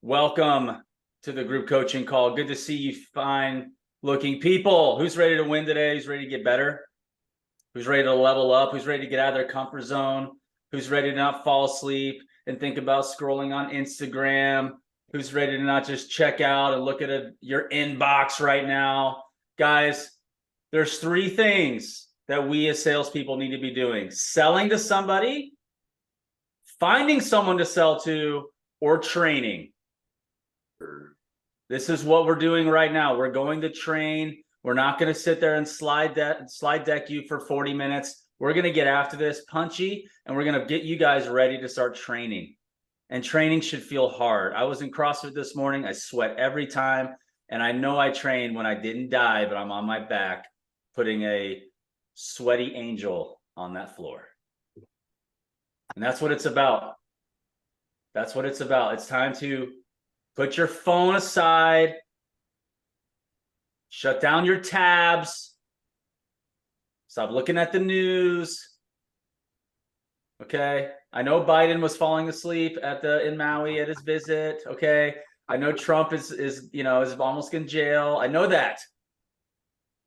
Welcome to the group coaching call. Good to see you fine looking people. Who's ready to win today? Who's ready to get better? Who's ready to level up? Who's ready to get out of their comfort zone? Who's ready to not fall asleep and think about scrolling on Instagram? Who's ready to not just check out and look at your inbox right now? Guys, there's three things that we as salespeople need to be doing: selling to somebody, finding someone to sell to, or training. This is what we're doing right now. We're going to train. We're not going to sit there and slide deck you for 40 minutes. We're going to get after this punchy, and we're going to get you guys ready to start training. And training should feel hard. I was in CrossFit this morning. I sweat every time. And I know I trained when I didn't die, but I'm on my back putting a sweaty angel on that floor. And that's what it's about. That's what it's about. It's time to put your phone aside, shut down your tabs, stop looking at the news. Okay, I know Biden was falling asleep in Maui at his visit. Okay, I know Trump is almost in jail. I know that,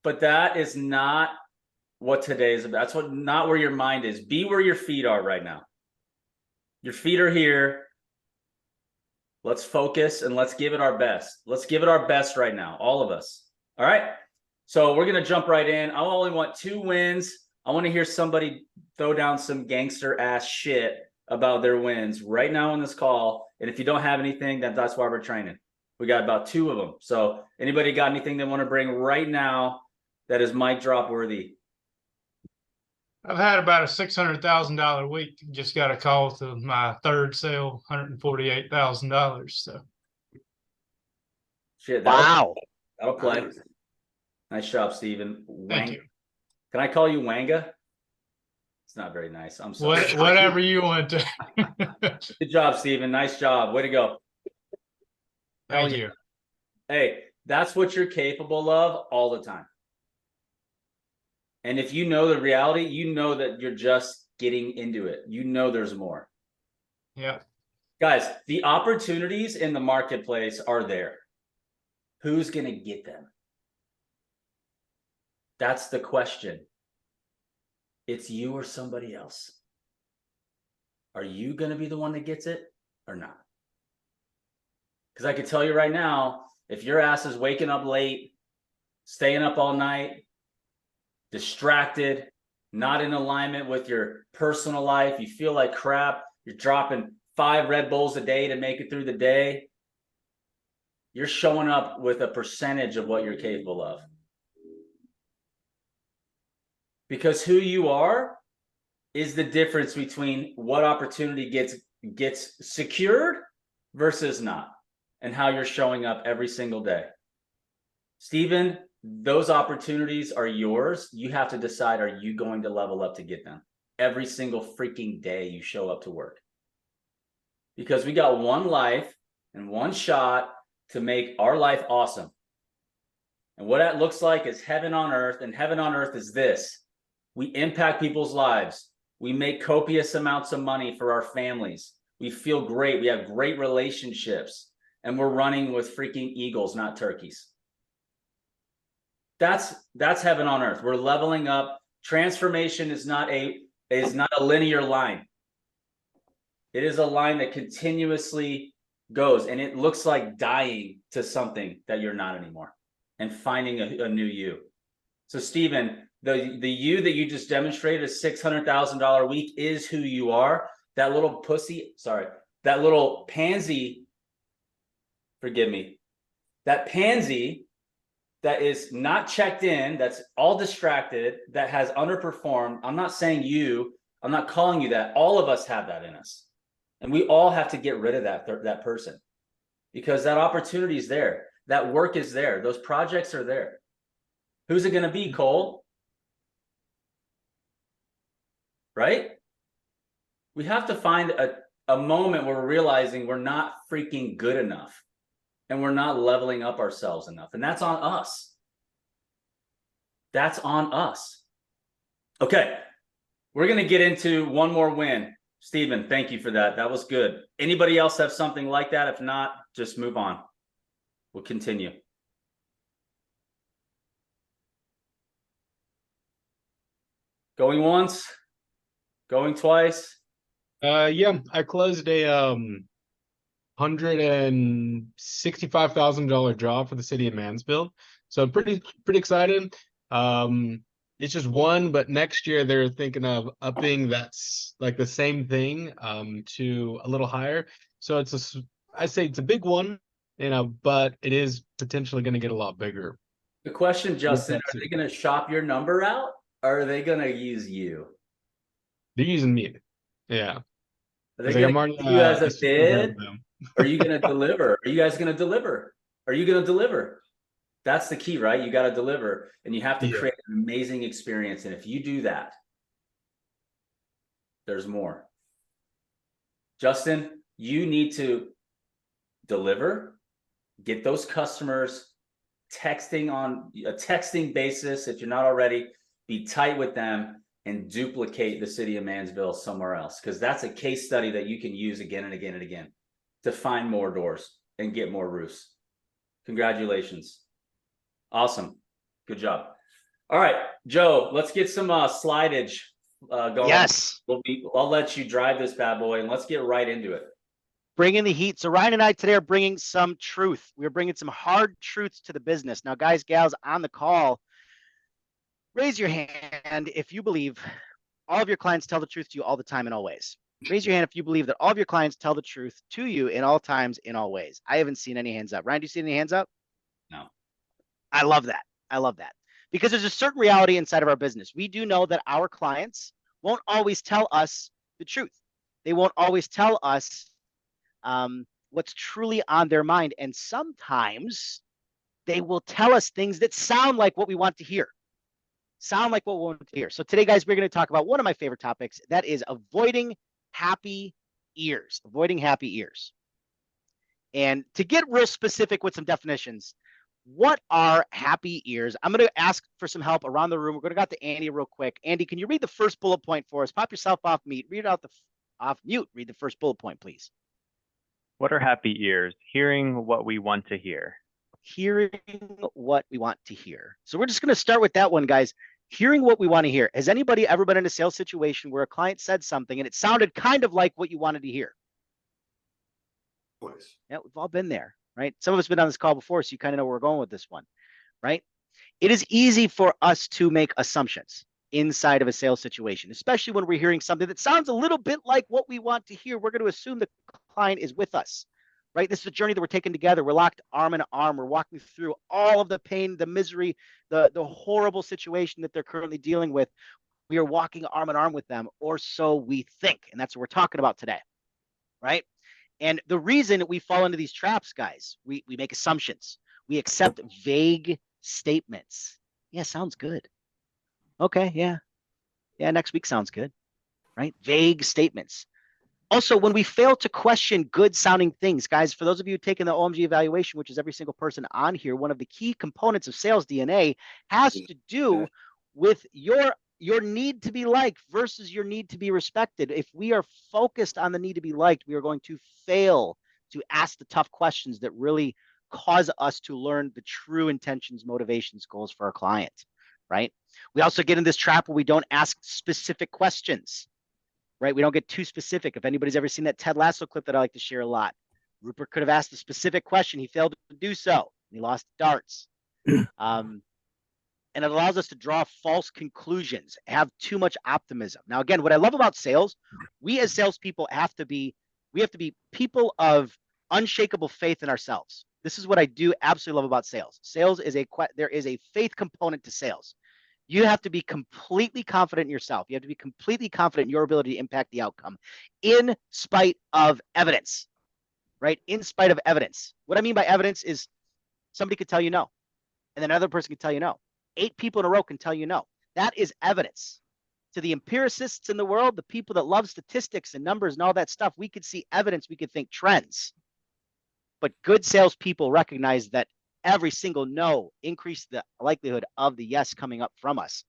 but that is not what today is about. That's not where your mind is. Be where your feet are right now. Your feet are here. Let's focus and let's give it our best. Let's give it our best right now, all of us. All right. So we're going to jump right in. I only want 2 wins. I want to hear somebody throw down some gangster ass shit about their wins right now on this call. And if you don't have anything, that's why we're training. We got about 2 of them. So anybody got anything they want to bring right now that is mic drop worthy? I've had about a $600,000 week. Just got a call to my third sale, $148,000. So, shit. Wow. That'll play. Nice job, Steven. thank you. Can I call you Wanga? It's not very nice. I'm sorry. Whatever you want to. Good job, Steven. Nice job. Way to go. Thank you. Hey, that's what you're capable of all the time. And if you know the reality, you know that you're just getting into it. You know there's more. Yeah. Guys, the opportunities in the marketplace are there. Who's going to get them? That's the question. It's you or somebody else. Are you going to be the one that gets it or not? Because I can tell you right now, if your ass is waking up late, staying up all night, distracted, not in alignment with your personal life, you feel like crap, you're dropping 5 Red Bulls a day to make it through the day, you're showing up with a percentage of what you're capable of. Because who you are is the difference between what opportunity gets secured versus not, and how you're showing up every single day. Steven, those opportunities are yours. You have to decide, are you going to level up to get them? Every single freaking day you show up to work. Because we got one life and one shot to make our life awesome. And what that looks like is heaven on earth, and heaven on earth is this. We impact people's lives. We make copious amounts of money for our families. We feel great. We have great relationships, and we're running with freaking eagles, not turkeys. That's heaven on earth. We're leveling up. Transformation is not a linear line. It is a line that continuously goes, and it looks like dying to something that you're not anymore and finding a new you. So Steven, the you that you just demonstrated, a $600,000 week, is who you are. That little that little pansy, forgive me, that pansy that is not checked in, that's all distracted, that has underperformed. I'm not saying you, I'm not calling you that. All of us have that in us. And we all have to get rid of that person, because that opportunity is there. That work is there. Those projects are there. Who's it going to be, Cole? Right? We have to find a moment where we're realizing we're not freaking good enough. And we're not leveling up ourselves enough. And that's on us. That's on us. Okay. We're going to get into one more win. Steven, thank you for that. That was good. Anybody else have something like that? If not, just move on. We'll continue. Going once, going twice. Yeah, I closed a $165,000 job for the city of Mansfield. So I'm pretty excited. It's just one, but next year they're thinking of upping that's like the same thing to a little higher. So I say it's a big one, but it is potentially going to get a lot bigger. The question, Justin, are they going to shop your number out, or are they going to use you? They're using me. Yeah. Are they going to use you as a bid? Are you going to deliver? Are you guys going to deliver? Are you going to deliver? That's the key, right? You got to deliver, and you have to create an amazing experience. And if you do that, there's more. Justin, you need to deliver, get those customers texting on a texting basis. If you're not already, be tight with them and duplicate the city of Mansville somewhere else, because that's a case study that you can use again and again and again to find more doors and get more roofs. Congratulations. Awesome. Good job. All right, Joe, let's get some slideage going. Yes. I'll let you drive this bad boy, and let's get right into it. Bring in the heat. So Ryan and I today are bringing some truth. We're bringing some hard truths to the business. Now, guys, gals on the call, raise your hand if you believe all of your clients tell the truth to you all the time in all ways. Raise your hand if you believe that all of your clients tell the truth to you in all times, in all ways. I haven't seen any hands up. Ryan, do you see any hands up? No. I love that. I love that. Because there's a certain reality inside of our business. We do know that our clients won't always tell us the truth. They won't always tell us what's truly on their mind. And sometimes they will tell us things that sound like what we want to hear. So today, guys, we're going to talk about one of my favorite topics. That is avoiding happy ears. Avoiding happy ears. And to get real specific with some definitions, what are happy ears? I'm going to ask for some help around the room. We're going to go to Andy real quick. Andy, can you read the first bullet point for us? Pop yourself off mute. Read it out off mute. Read the first bullet point, please. What are happy ears? Hearing what we want to hear. Hearing what we want to hear. So we're just going to start with that one, guys. Hearing what we want to hear. Has anybody ever been in a sales situation where a client said something and it sounded kind of like what you wanted to hear? Always. Yeah, we've all been there, right? Some of us have been on this call before, so you kind of know where we're going with this one, right? It is easy for us to make assumptions inside of a sales situation, especially when we're hearing something that sounds a little bit like what we want to hear. We're going to assume the client is with us, right? This is a journey that we're taking together. We're locked arm in arm. We're walking through all of the pain, the misery, the horrible situation that they're currently dealing with. We are walking arm in arm with them, or so we think. And that's what we're talking about today, right? And the reason we fall into these traps, guys, we make assumptions. We accept vague statements. Yeah, sounds good. Okay, yeah. Yeah, next week sounds good, right? Vague statements. Also, when we fail to question good sounding things, guys, for those of you taking the OMG evaluation, which is every single person on here, one of the key components of sales DNA has to do with your need to be liked versus your need to be respected. If we are focused on the need to be liked, we are going to fail to ask the tough questions that really cause us to learn the true intentions, motivations, goals for our client, right? We also get in this trap where we don't ask specific questions. Right? We don't get too specific. If anybody's ever seen that Ted Lasso clip that I like to share a lot, Rupert could have asked a specific question. He failed to do so. He lost darts. And it allows us to draw false conclusions, have too much optimism. Now, again, what I love about sales, we as salespeople have to be people of unshakable faith in ourselves. This is what I do absolutely love about sales. Sales is there is a faith component to sales. You have to be completely confident in yourself. You have to be completely confident in your ability to impact the outcome in spite of evidence, right? In spite of evidence. What I mean by evidence is somebody could tell you no, and then another person could tell you no. 8 people in a row can tell you no. That is evidence. To the empiricists in the world, the people that love statistics and numbers and all that stuff, we could see evidence, we could think trends. But good salespeople recognize that every single no increase the likelihood of the yes coming up from us.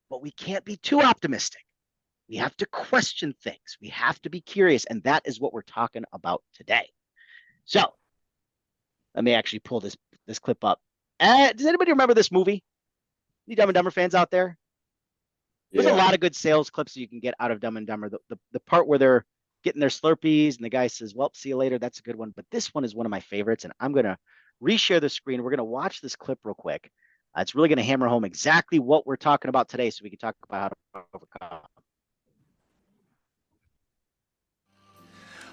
But we can't be too optimistic. We have to question things. We have to be curious. And that is what we're talking about today. So Let me actually pull this clip up. Does anybody remember this movie? Any Dumb and Dumber fans out there? There's a lot of good sales clips you can get out of Dumb and Dumber. The part where they're getting their Slurpees and the guy says, well, see you later. That's a good one. But this one is one of my favorites. And I'm going to reshare the screen. We're going to watch this clip real quick. It's really going to hammer home exactly what we're talking about today so we can talk about how to overcome.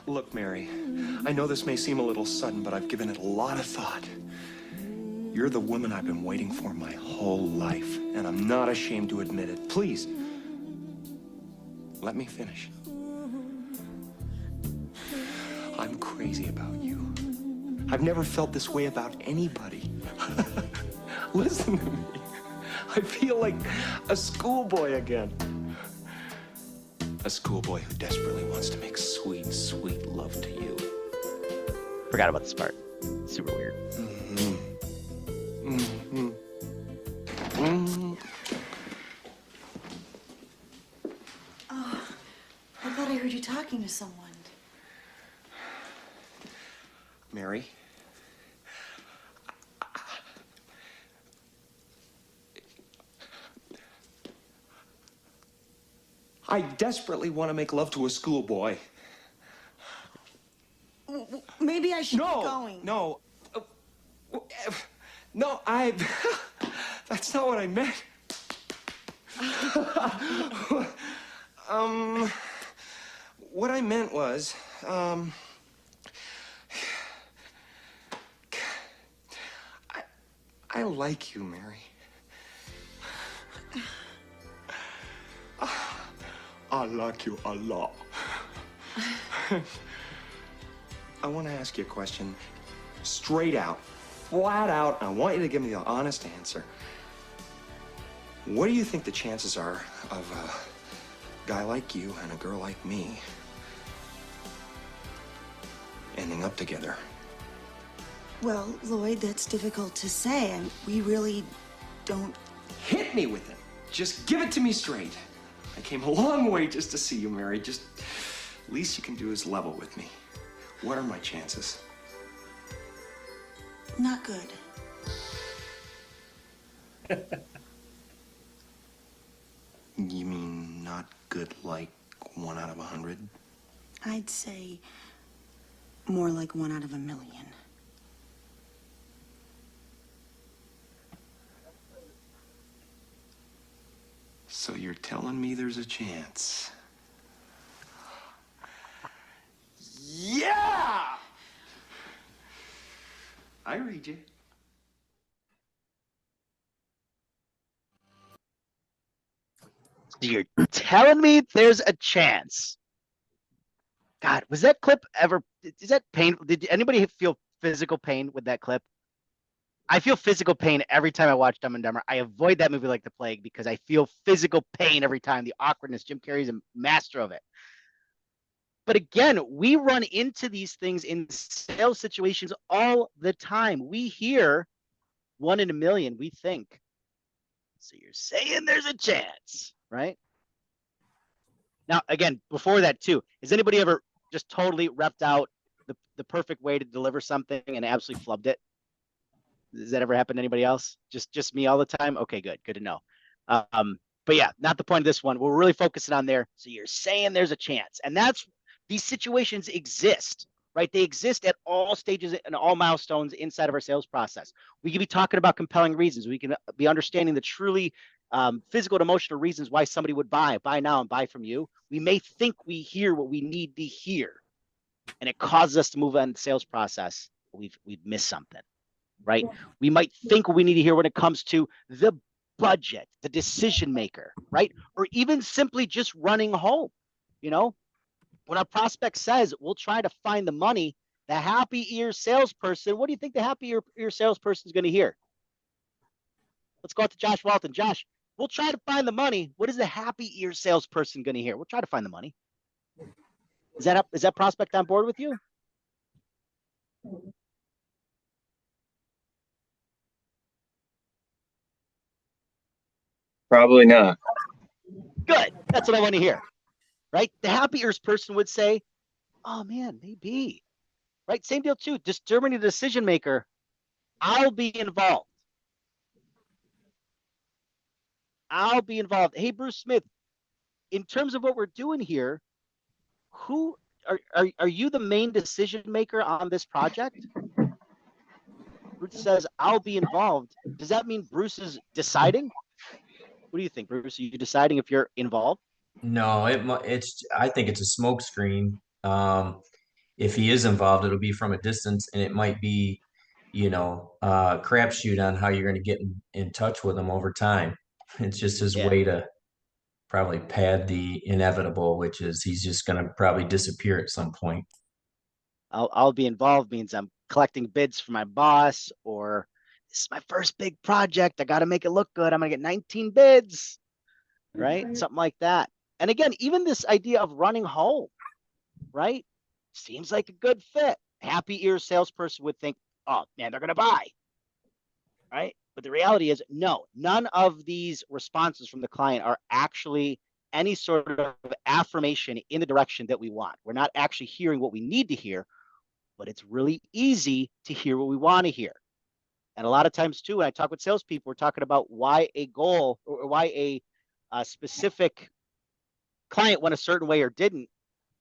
Look, Mary, I know this may seem a little sudden, but I've given it a lot of thought. You're the woman I've been waiting for my whole life, and I'm not ashamed to admit it. Please, let me finish. I'm crazy about you. I've never felt this way about anybody. Listen to me. I feel like a schoolboy again. A schoolboy who desperately wants to make sweet, sweet love to you. Forgot about this part. Super weird. Oh, I thought I heard you talking to someone. Mary? I desperately want to make love to a schoolboy. Maybe I should be going. No, that's not what I meant. What I meant was, I like you, Mary. I like you a lot. I want to ask you a question, straight out, flat out. I want you to give me the honest answer. What do you think the chances are of a guy like you and a girl like me ending up together? Well, Lloyd, that's difficult to say. We really don't... Hit me with it. Just give it to me straight. I came a long way just to see you, Mary. Just, least you can do is level with me. What are my chances? Not good. You mean not good like 1 out of 100? I'd say more like 1 out of 1 million. So you're telling me there's a chance? Yeah! I read you. You're telling me there's a chance? God, was that clip ever? Is that pain? Did anybody feel physical pain with that clip? I feel physical pain every time I watch Dumb and Dumber. I avoid that movie like the plague because I feel physical pain every time. The awkwardness. Jim Carrey's a master of it. But again, we run into these things in sales situations all the time. We hear 1 in a million. We think. So you're saying there's a chance, right? Now, again, before that too, has anybody ever just totally repped out the perfect way to deliver something and absolutely flubbed it? Does that ever happen to anybody else? Just me all the time? Okay, good to know. But yeah, not the point of this one. We're really focusing on there. So you're saying there's a chance. And that's, these situations exist, right? They exist at all stages and all milestones inside of our sales process. We can be talking about compelling reasons. We can be understanding the truly physical and emotional reasons why somebody would buy now and buy from you. We may think we hear what we need to hear, and it causes us to move on the sales process. We've missed something, right? We might think what we need to hear when it comes to the budget, the decision maker, right? Or even simply just running home. You know, when our prospect says, we'll try to find the money, the happy ear salesperson, what do you think the happy ear salesperson is going to hear? Let's go out to Josh Walton. Josh, we'll try to find the money. What is the happy ear salesperson going to hear? We'll try to find the money. Is that prospect on board with you? Probably not. Good. That's what I want to hear. Right? The happy ears person would say, oh man, maybe. Right? Same deal too. Determining the decision maker. I'll be involved. I'll be involved. Hey, Bruce Smith, in terms of what we're doing here, who are you the main decision maker on this project? Bruce says, I'll be involved. Does that mean Bruce is deciding? What do you think, Bruce? Are you deciding if you're involved? No, it's I think it's a smokescreen. If he is involved, it'll be from a distance, and it might be, crapshoot on how you're going to get in touch with him over time. It's just his Yeah. way to probably pad the inevitable, which is he's just going to probably disappear at some point. I'll be involved means I'm collecting bids for my boss, or this is my first big project. I got to make it look good. I'm going to get 19 bids, right? Something like that. And again, even this idea of running home, right? Seems like a good fit. Happy ears salesperson would think, oh man, they're going to buy, right? But the reality is, no, none of these responses from the client are actually any sort of affirmation in the direction that we want. We're not actually hearing what we need to hear, but it's really easy to hear what we want to hear. And a lot of times too, when I talk with salespeople, we're talking about why a goal or why a specific client went a certain way or didn't.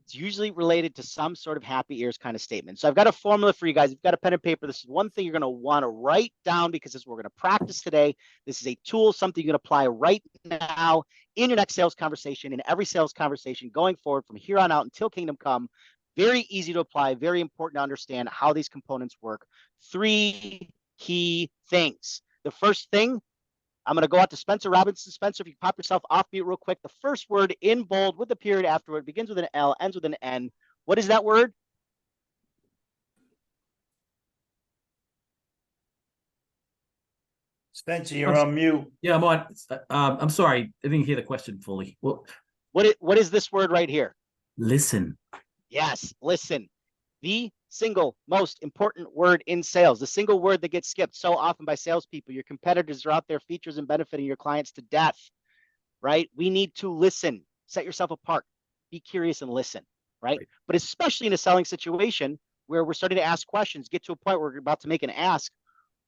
It's usually related to some sort of happy ears kind of statement. So I've got a formula for you guys. If you've got a pen and paper, this is one thing you're going to want to write down, because this is what we're going to practice today. This is a tool, something you can apply right now in your next sales conversation, in every sales conversation going forward from here on out until kingdom come. Very easy to apply, very important to understand how these components work. 3 key things. The first thing, I'm going to go out to Spencer Robinson. Spencer, if you pop yourself off mute real quick, the first word in bold with the period afterward begins with an L, ends with an N. What is that word? Spencer, you're on mute. Yeah, I'm on. I'm sorry, I didn't hear the question fully. Well, What is this word right here? listen. Yes, listen. The single most important word in sales, the single word that gets skipped so often by salespeople. Your competitors are out there features and benefiting your clients to death, right? We need to listen. Set yourself apart. Be curious and listen, right? But especially in a selling situation where we're starting to ask questions, get to a point where we're about to make an ask,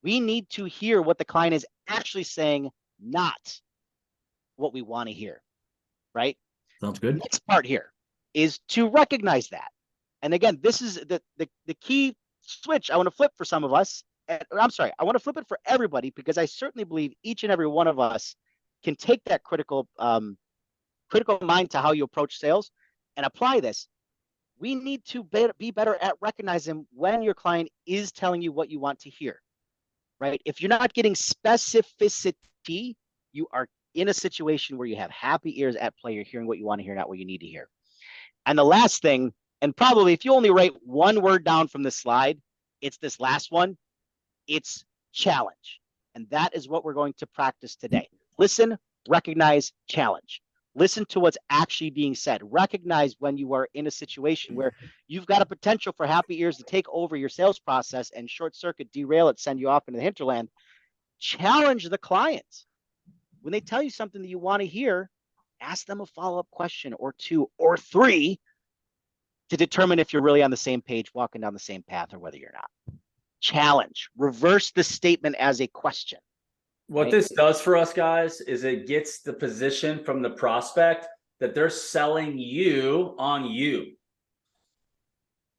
we need to hear what the client is actually saying, not what we want to hear, right? Sounds good. Next part here is to recognize that. And again, this is the key switch I want to flip for some of us. I'm sorry, I want to flip it for everybody, because I certainly believe each and every one of us can take that critical mind to how you approach sales and apply this. We need to be better at recognizing when your client is telling you what you want to hear, right? If you're not getting specificity, you are in a situation where you have happy ears at play. You're hearing what you want to hear, not what you need to hear. And the last thing, and probably if you only write one word down from this slide, it's this last one. It's challenge. And that is what we're going to practice today. Listen, recognize, challenge. Listen to what's actually being said. Recognize when you are in a situation where you've got a potential for happy ears to take over your sales process and short circuit, derail it, send you off into the hinterland. Challenge the client. When they tell you something that you want to hear, ask them a follow-up question or 2 or 3 to determine if you're really on the same page, walking down the same path, or whether you're not. Challenge. Reverse the statement as a question. What this does for us, guys, is it gets the position from the prospect that they're selling you on you.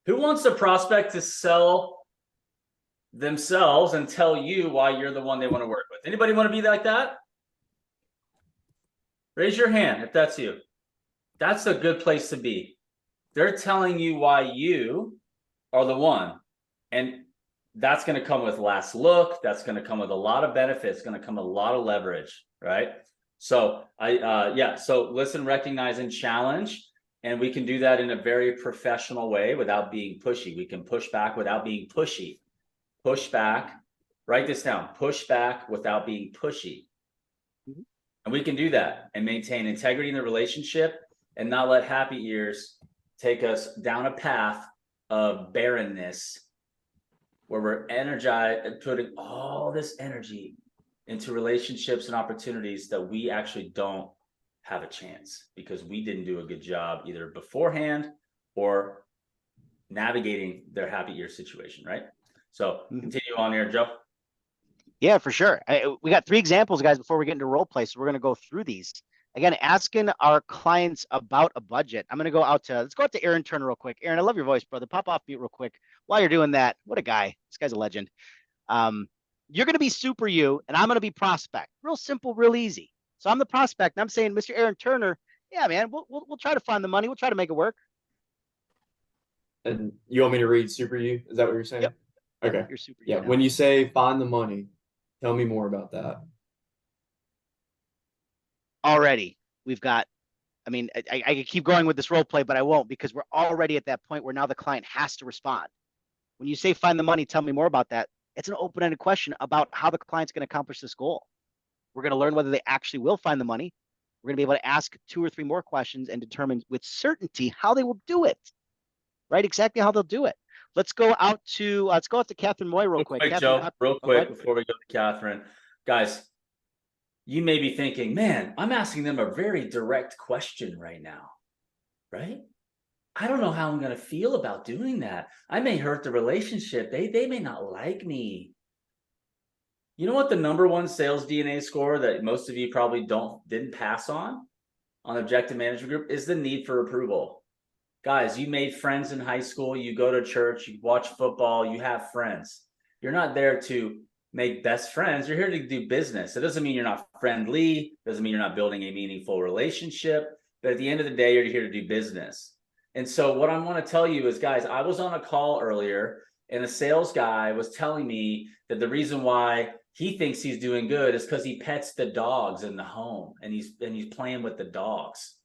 Who wants the prospect to sell themselves and tell you why you're the one they want to work with? Anybody want to be like that? Raise your hand if that's you. That's a good place to be. They're telling you why you are the one. And that's going to come with last look. That's going to come with a lot of benefits. It's going to come with a lot of leverage, right? So so listen, recognize, and challenge. And we can do that in a very professional way without being pushy. We can push back without being pushy. Push back. Write this down. Push back without being pushy. And we can do that and maintain integrity in the relationship and not let happy ears take us down a path of barrenness where we're energized and putting all this energy into relationships and opportunities that we actually don't have a chance because we didn't do a good job either beforehand or navigating their happy ear situation, right? So continue on here, Joe. Yeah, for sure. We got 3 examples, guys, before we get into role play. So we're going to go through these. Again, asking our clients about a budget. I'm going to go out to, let's go out to Aaron Turner real quick. Aaron, I love your voice, brother. Pop off mute real quick. While you're doing that, what a guy. This guy's a legend. You're going to be super you, and I'm going to be prospect. Real simple, real easy. So I'm the prospect, and I'm saying, Mr. Aaron Turner, yeah, man, we'll try to find the money. We'll try to make it work. And you want me to read super you? Is that what you're saying? Yep. Okay. You're super Yeah. you now. When you say find the money, tell me more about that. Already, we've got, I mean, I could keep going with this role play, but I won't, because we're already at that point where now the client has to respond. When you say find the money, tell me more about that. It's an open-ended question about how the client's going to accomplish this goal. We're going to learn whether they actually will find the money. We're going to be able to ask 2 or 3 more questions and determine with certainty how they will do it, right? Exactly how they'll do it. Let's go out to Catherine Moy real quick. Catherine, Joe, real quick before we go to Catherine. Guys, you may be thinking, man, I'm asking them a very direct question right now, right? I don't know how I'm going to feel about doing that. I may hurt the relationship. They may not like me. You know what the #1 sales DNA score that most of you probably didn't pass on Objective Management Group is the need for approval. Guys, you made friends in high school, you go to church, you watch football, you have friends. You're not there to make best friends. You're here to do business. It doesn't mean you're not friendly. Doesn't mean you're not building a meaningful relationship. But at the end of the day, you're here to do business. And so what I want to tell you is, guys, I was on a call earlier and a sales guy was telling me that the reason why he thinks he's doing good is because he pets the dogs in the home and he's playing with the dogs.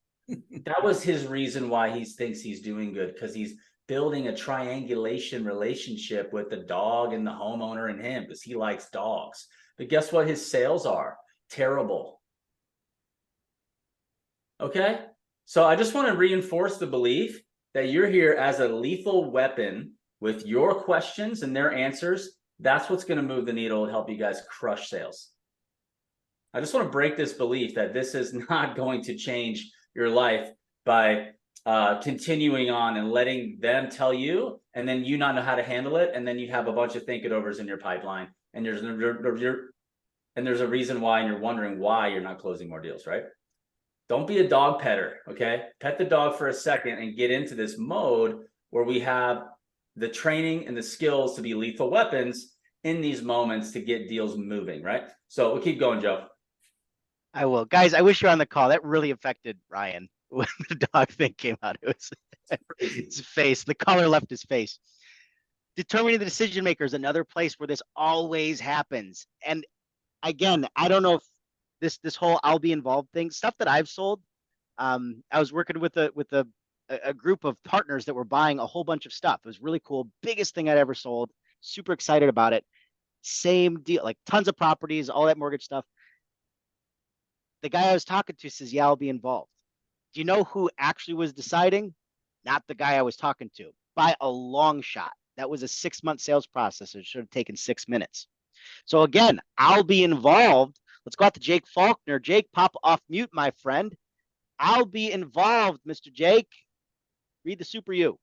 That was his reason why he thinks he's doing good, because he's building a triangulation relationship with the dog and the homeowner and him, because he likes dogs. But guess what his sales are? Terrible. Okay? So I just want to reinforce the belief that you're here as a lethal weapon with your questions and their answers. That's what's going to move the needle and help you guys crush sales. I just want to break this belief that this is not going to change your life by continuing on and letting them tell you, and then you not know how to handle it, and then you have a bunch of think it overs in your pipeline, and there's a reason why, and you're wondering why you're not closing more deals, right? Don't be a dog petter, okay? Pet the dog for a second and get into this mode where we have the training and the skills to be lethal weapons in these moments to get deals moving, right? So we'll keep going, Joe. I will. Guys, I wish you're on the call. That really affected Ryan when the dog thing came out. It was his face. The color left his face. Determining the decision maker is another place where this always happens. And again, I don't know if this whole I'll be involved thing, stuff that I've sold. I was working with a group of partners that were buying a whole bunch of stuff. It was really cool. Biggest thing I'd ever sold. Super excited about it. Same deal, like tons of properties, all that mortgage stuff. The guy I was talking to says, yeah, I'll be involved. Do you know who actually was deciding? Not the guy I was talking to, by a long shot. That was a 6-month sales process. It should have taken 6 minutes. So again, I'll be involved. Let's go out to Jake Faulkner. Jake, pop off mute, my friend. I'll be involved, Mr. Jake. Read the super you.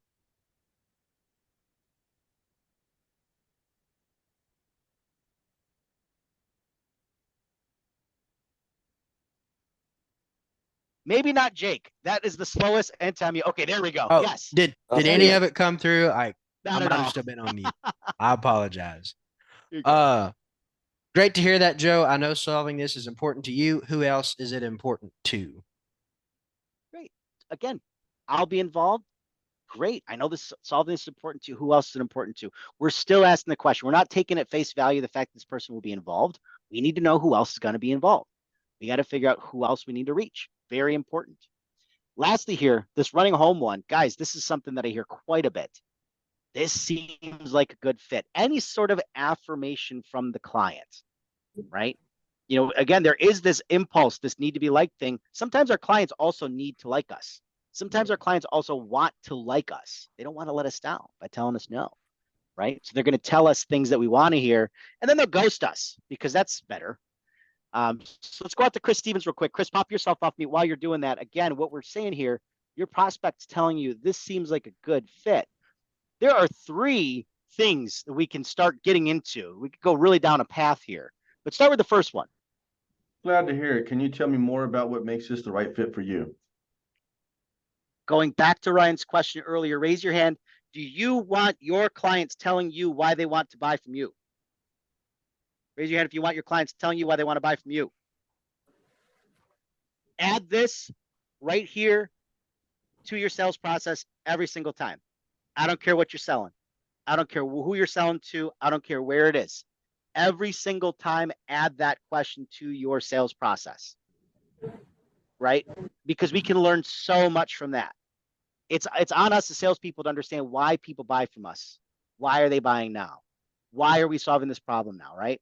Maybe not Jake. That is the slowest anytime you. Okay, there we go. Oh, Yes. Did any of it come through? I Not might at all. have still been on mute. I apologize. Here you go. Great to hear that, Joe. I know solving this is important to you. Who else is it important to? Great. Again, I'll be involved. Great. I know this solving this is important to you. Who else is it important to? We're still asking the question. We're not taking at face value the fact this person will be involved. We need to know who else is going to be involved. We got to figure out who else we need to reach. Very important. Lastly here, this running home one. Guys, this is something that I hear quite a bit. This seems like a good fit. Any sort of affirmation from the client, right? You know, again, there is this impulse, this need to be liked thing. Sometimes our clients also need to like us. Sometimes our clients also want to like us. They don't want to let us down by telling us no, right? So they're going to tell us things that we want to hear, and then they'll ghost us because that's better. So let's go out to Chris Stevens real quick. Chris, pop yourself off mute while you're doing that. Again, what we're saying here, your prospect's telling you this seems like a good fit. There are 3 things that we can start getting into. We could go really down a path here. But start with the first one. Glad to hear it. Can you tell me more about what makes this the right fit for you? Going back to Ryan's question earlier, raise your hand. Do you want your clients telling you why they want to buy from you? Raise your hand if you want your clients telling you why they want to buy from you. Add this right here to your sales process every single time. I don't care what you're selling. I don't care who you're selling to. I don't care where it is. Every single time, add that question to your sales process, right? Because we can learn so much from that. It's on us as salespeople to understand why people buy from us. Why are they buying now? Why are we solving this problem now, right?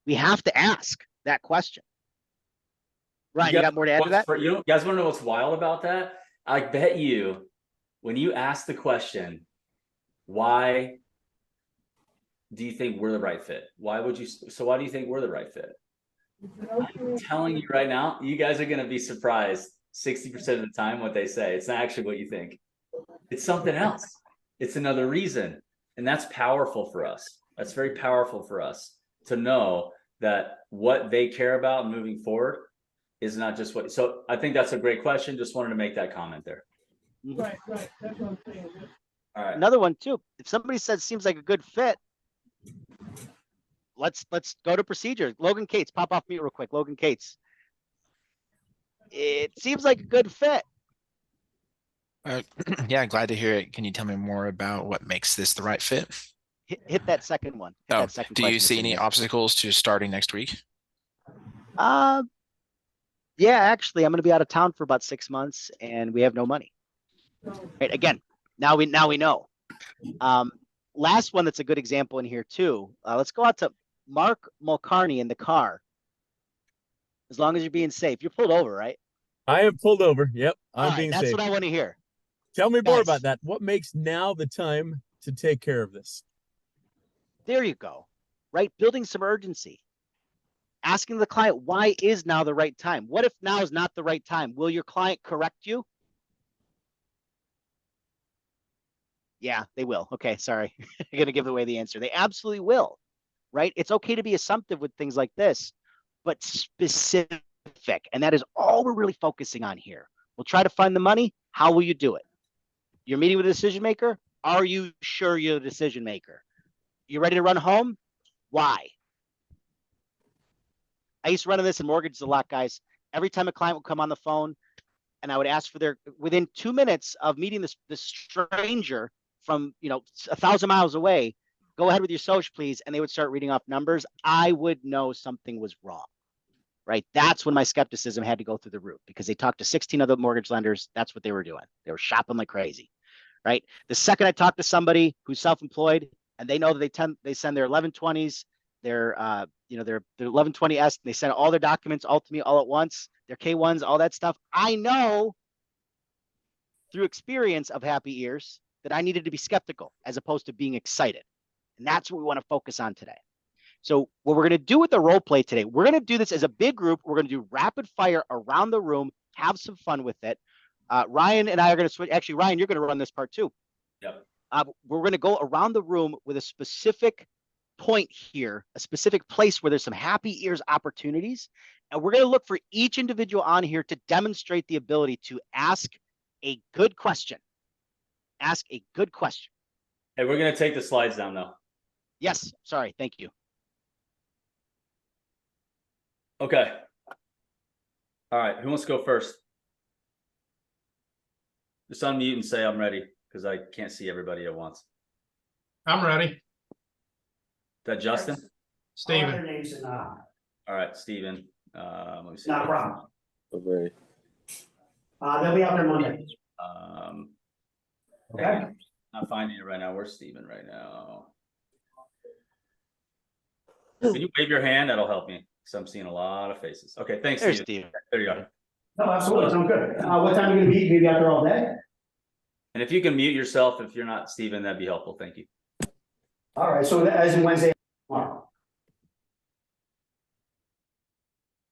We have to ask that question. Ryan, you got more to add to that? You guys want to know what's wild about that? I bet you, when you ask the question, why do you think we're the right fit? Why do you think we're the right fit? I'm telling you right now, you guys are going to be surprised 60% of the time what they say. It's not actually what you think. It's something else. It's another reason. And that's powerful for us. That's very powerful for us to know that what they care about moving forward is not just what. So I think that's a great question. Just wanted to make that comment there. Right. That's what I'm saying. All right. Another one too. If somebody says seems like a good fit, let's go to procedure. Logan Cates, pop off mute real quick. Logan Cates. It seems like a good fit. Yeah, glad to hear it. Can you tell me more about what makes this the right fit? Hit that second one. Hit that second do you question see that's in any here. obstacles to starting next week? Yeah, actually, I'm going to be out of town for about 6 months, and we have no money. Right? Again, now we know. Last one that's a good example in here too. Let's go out to Mark Mulcarney in the car. As long as you're being safe, you're pulled over, right? I am pulled over. Yep, I'm being that's safe. what I want to hear. Tell me more Guys. about that. What makes now the time to take care of this? There you go. Right? Building some urgency. Asking the client, why is now the right time? What if now is not the right time? Will your client correct you? Yeah, they will. Okay, sorry. I'm going to give away the answer. They absolutely will, right? It's okay to be assumptive with things like this, but specific. And that is all we're really focusing on here. We'll try to find the money. How will you do it? You're meeting with a decision maker. Are you sure you're the decision maker? You ready to run home? Why? I used to run this in mortgages a lot, guys. Every time a client would come on the phone and I would ask for within 2 minutes of meeting this stranger from, 1,000 miles away, go ahead with your social, please. And they would start reading off numbers. I would know something was wrong, right? That's when my skepticism had to go through the roof because they talked to 16 other mortgage lenders. That's what they were doing. They were shopping like crazy, right? The second I talk to somebody who's self-employed and they know that they send their 1120s, their 1120S, and they send all their documents all to me all at once, their K1s, all that stuff. I know through experience of happy ears that I needed to be skeptical as opposed to being excited. And that's what we want to focus on today. So what we're going to do with the role play today, we're going to do this as a big group. We're going to do rapid fire around the room, have some fun with it. Ryan and I are going to switch. Actually, Ryan, you're going to run this part too. Yep. We're going to go around the room with a specific point here, a specific place where there's some happy ears opportunities. And we're going to look for each individual on here to demonstrate the ability to ask a good question. Ask a good question. Hey, we're going to take the slides down though. Yes. Sorry. Thank you. Okay. All right. Who wants to go first? Just unmute and say I'm ready because I can't see everybody at once. I'm ready. Is that Justin? Steven. All right, Steven. Let me see. Not a problem. Okay. They'll be out there Monday. Okay. Okay. Not finding it right now. Where's Steven right now? Can you wave your hand? That'll help me because I'm seeing a lot of faces. Okay, thanks, There's Steven. Steven. There you go. No, absolutely. Sounds good. What time are you going to be? Maybe out there all day? And if you can mute yourself, if you're not Steven, that'd be helpful. Thank you. All right. So as in Wednesday, tomorrow.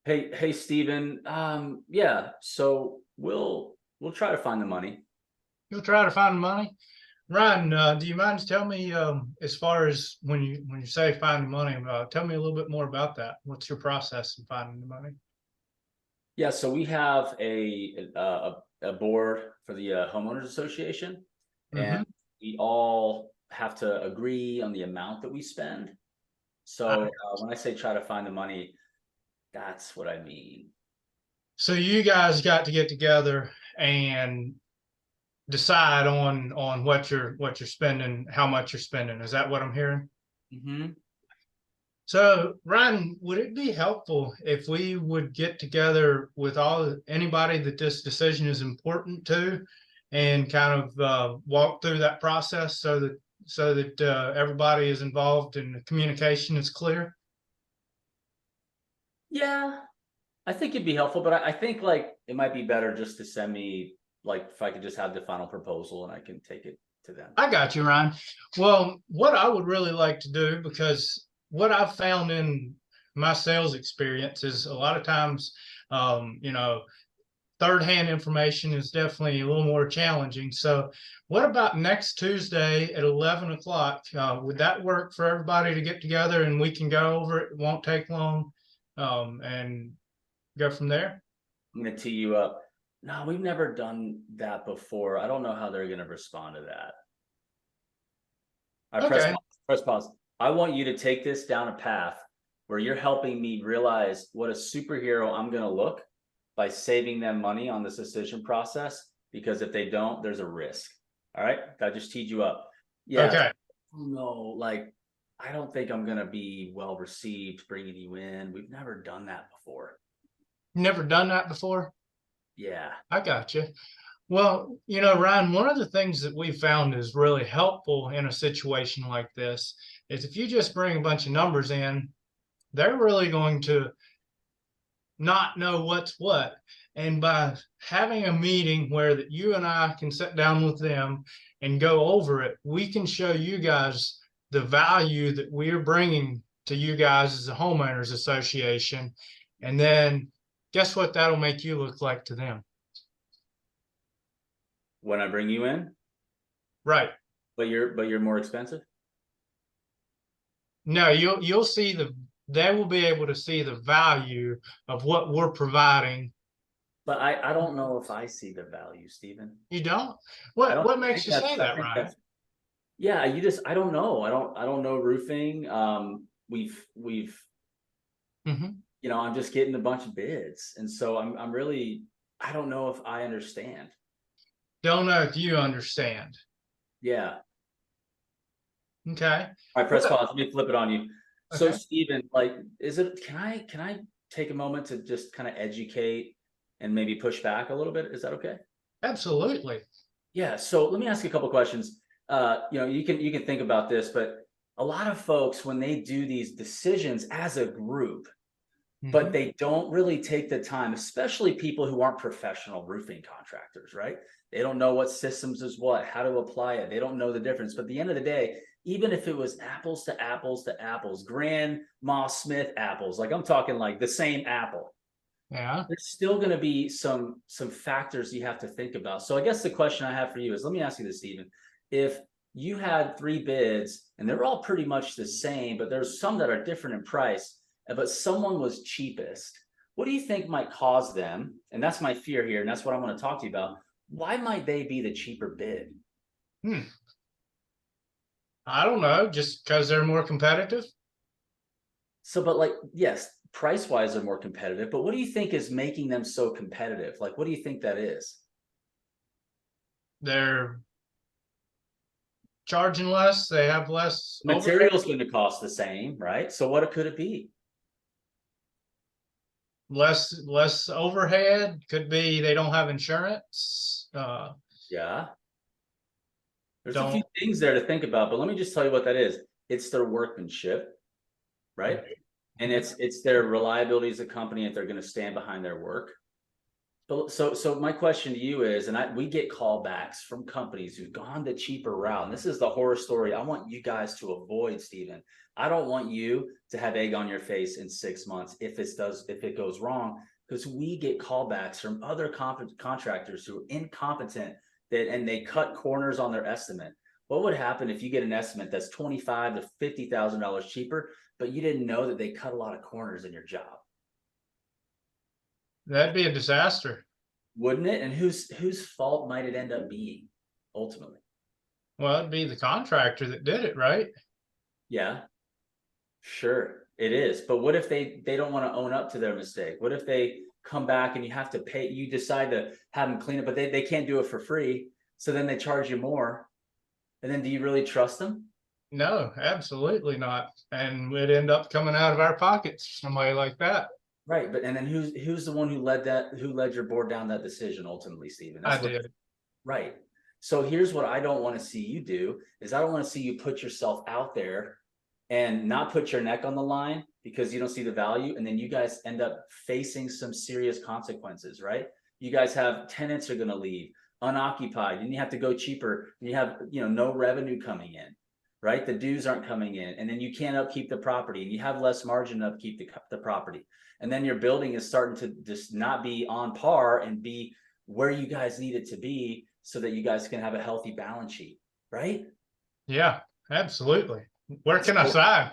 Hey, Steven. Yeah. So we'll try to find the money. You'll try to find the money. Ryan, do you mind telling me, as far as when you say find the money, tell me a little bit more about that. What's your process in finding the money? Yeah, so we have a board for the homeowners association, and we all have to agree on the amount that we spend. So when I say try to find the money, that's what I mean. So you guys got to get together and decide on what you're spending, how much you're spending. Is that what I'm hearing? So Ryan, would it be helpful if we would get together with anybody that this decision is important to, and kind of walk through that process so that everybody is involved and the communication is clear? Yeah, I think it'd be helpful, but I think like it might be better just to send me, like, if I could just have the final proposal and I can take it to them. I got you, Ryan. Well, what I would really like to do, because what I've found in my sales experience is a lot of times, third-hand information is definitely a little more challenging. So what about next Tuesday at 11 o'clock? Would that work for everybody to get together and we can go over it? It won't take long, and go from there? I'm going to tee you up. No, we've never done that before. I don't know how they're going to respond to that. All right, press pause. I want you to take this down a path where you're helping me realize what a superhero I'm going to look by saving them money on this decision process, because if they don't, there's a risk. All right, I just teed you up. Yeah. Okay. No, like, I don't think I'm going to be well received bringing you in. We've never done that before. Never done that before? Yeah. I got you. Well, Ryan, one of the things that we found is really helpful in a situation like this is if you just bring a bunch of numbers in, they're really going to not know what's what. And by having a meeting where that you and I can sit down with them and go over it, we can show you guys the value that we're bringing to you guys as a homeowners association. And then guess what that'll make you look like to them? When I bring you in? Right. But you're more expensive? No, you'll see they will be able to see the value of what we're providing. But I don't know if I see the value, Stephen. You don't? What makes you say that, Ryan? Yeah, I don't know. I don't know roofing. We've I'm just getting a bunch of bids. And so I'm really, I don't know if I understand. Don't know if you understand. Yeah. Okay. All right, press pause. Let me flip it on you. So Okay. Stephen, like, can I take a moment to just kind of educate and maybe push back a little bit? Is that okay? Absolutely. Yeah. So let me ask you a couple questions. You can think about this, but a lot of folks, when they do these decisions as a group, but they don't really take the time, especially people who aren't professional roofing contractors, right? They don't know what systems is what, how to apply it. They don't know the difference. But at the end of the day, even if it was apples to apples to apples, Grandma Smith apples, like I'm talking like the same apple. Yeah. There's still going to be some factors you have to think about. So I guess the question I have for you is, let me ask you this, Stephen. If you had 3 bids and they're all pretty much the same, but there's some that are different in price, but someone was cheapest, what do you think might cause them? And that's my fear here, and that's what I want to talk to you about. Why might they be the cheaper bid? I don't know, just because they're more competitive. So, but like, yes, price-wise they're more competitive, but what do you think is making them so competitive? Like, what do you think that is? They're charging less, they have less materials going to cost the same, right? So what could it be? Less overhead. Could be they don't have insurance. Yeah, there's a few things there to think about, but let me just tell you what that is. It's their workmanship, right? And it's their reliability as a company, if they're going to stand behind their work. So my question to you is, and we get callbacks from companies who've gone the cheaper route. And this is the horror story I want you guys to avoid, Stephen. I don't want you to have egg on your face in 6 months if it goes wrong, because we get callbacks from other contractors who are incompetent and they cut corners on their estimate. What would happen if you get an estimate that's $25,000 to $50,000 cheaper, but you didn't know that they cut a lot of corners in your job? That'd be a disaster. Wouldn't it? And whose fault might it end up being ultimately? Well, it'd be the contractor that did it, right? Yeah, sure it is. But what if they don't want to own up to their mistake? What if they come back and you have to pay, you decide to have them clean it, but they can't do it for free. So then they charge you more. And then do you really trust them? No, absolutely not. And we'd end up coming out of our pockets, somebody like that. Right. But and then who's the one who led your board down that decision ultimately, Stephen? I did. Right. So here's what I don't want to see you do is I don't want to see you put yourself out there and not put your neck on the line because you don't see the value. And then you guys end up facing some serious consequences, right? You guys have tenants are going to leave unoccupied and you have to go cheaper and you have, no revenue coming in, right? The dues aren't coming in and then you can't upkeep the property and you have less margin to upkeep the property. And then your building is starting to just not be on par and be where you guys need it to be so that you guys can have a healthy balance sheet, right? Yeah, absolutely. Where can I sign?